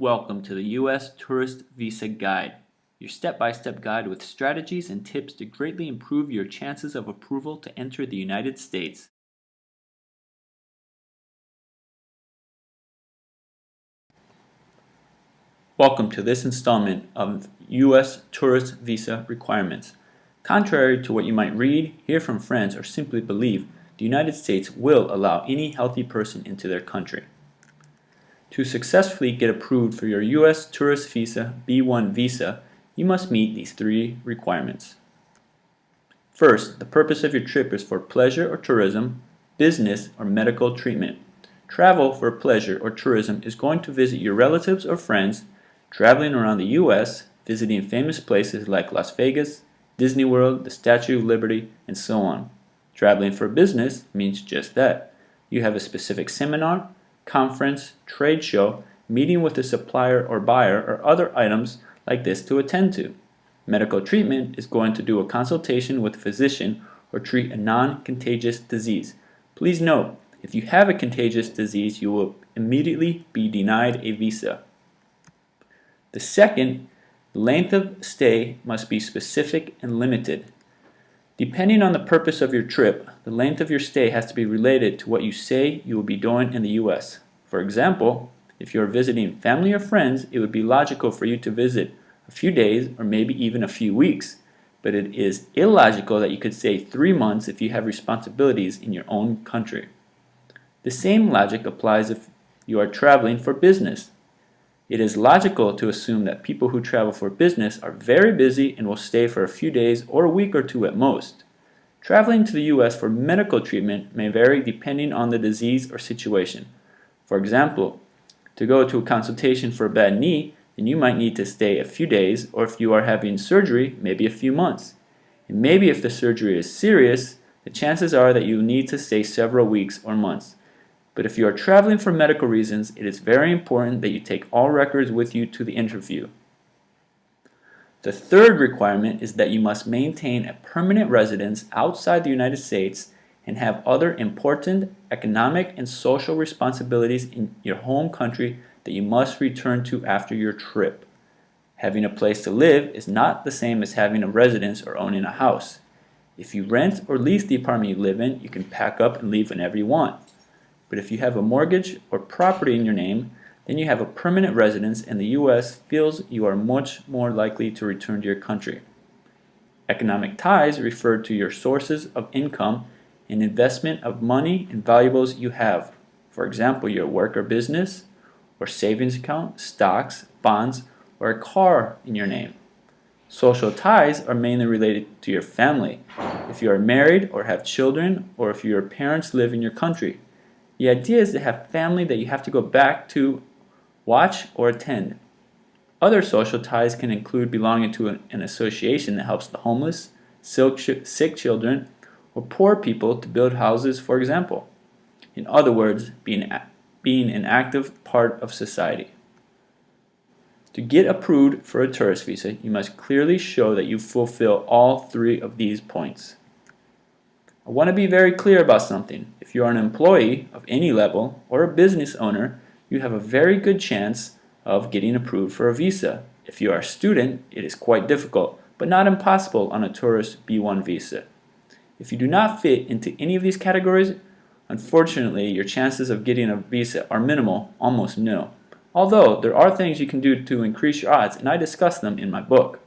Welcome to the U.S. Tourist Visa Guide, your step-by-step guide with strategies and tips to greatly improve your chances of approval to enter the United States. Welcome to this installment of U.S. Tourist Visa Requirements. Contrary to what you might read, hear from friends, or simply believe, the United States will allow any healthy person into their country. To successfully get approved for your U.S. Tourist Visa B-1 visa, you must meet these three requirements. First, the purpose of your trip is for pleasure or tourism, business, or medical treatment. Travel for pleasure or tourism is going to visit your relatives or friends, traveling around the U.S., visiting famous places like Las Vegas, Disney World, the Statue of Liberty, and so on. Traveling for business means just that. You have a specific seminar, conference, trade show, meeting with a supplier or buyer, or other items like this to attend to. Medical treatment is going to do a consultation with a physician or treat a non-contagious disease. Please note, if you have a contagious disease, you will immediately be denied a visa. The second, the length of stay must be specific and limited. Depending on the purpose of your trip, the length of your stay has to be related to what you say you will be doing in the U.S. For example, if you are visiting family or friends, it would be logical for you to visit a few days or maybe even a few weeks, but it is illogical that you could stay 3 months if you have responsibilities in your own country. The same logic applies if you are traveling for business. It is logical to assume that people who travel for business are very busy and will stay for a few days or a week or two at most. Traveling to the U.S. for medical treatment may vary depending on the disease or situation. For example, to go to a consultation for a bad knee, then you might need to stay a few days, or if you are having surgery, maybe a few months. And maybe if the surgery is serious, the chances are that you need to stay several weeks or months. But if you are traveling for medical reasons, it is very important that you take all records with you to the interview. The third requirement is that you must maintain a permanent residence outside the United States and have other important economic and social responsibilities in your home country that you must return to after your trip. Having a place to live is not the same as having a residence or owning a house. If you rent or lease the apartment you live in, you can pack up and leave whenever you want. But if you have a mortgage or property in your name, then you have a permanent residence and the U.S. feels you are much more likely to return to your country. Economic ties refer to your sources of income and investment of money and valuables you have. For example, your work or business, or savings account, stocks, bonds, or a car in your name. Social ties are mainly related to your family, if you are married or have children, or if your parents live in your country. The idea is to have family that you have to go back to, watch, or attend. Other social ties can include belonging to an association that helps the homeless, sick children, or poor people to build houses, for example. In other words, being an active part of society. To get approved for a tourist visa, you must clearly show that you fulfill all three of these points. I want to be very clear about something. If you are an employee of any level or a business owner, you have a very good chance of getting approved for a visa. If you are a student, it is quite difficult, but not impossible on a tourist B-1 visa. If you do not fit into any of these categories, unfortunately, your chances of getting a visa are minimal, almost nil. Although, there are things you can do to increase your odds, and I discuss them in my book.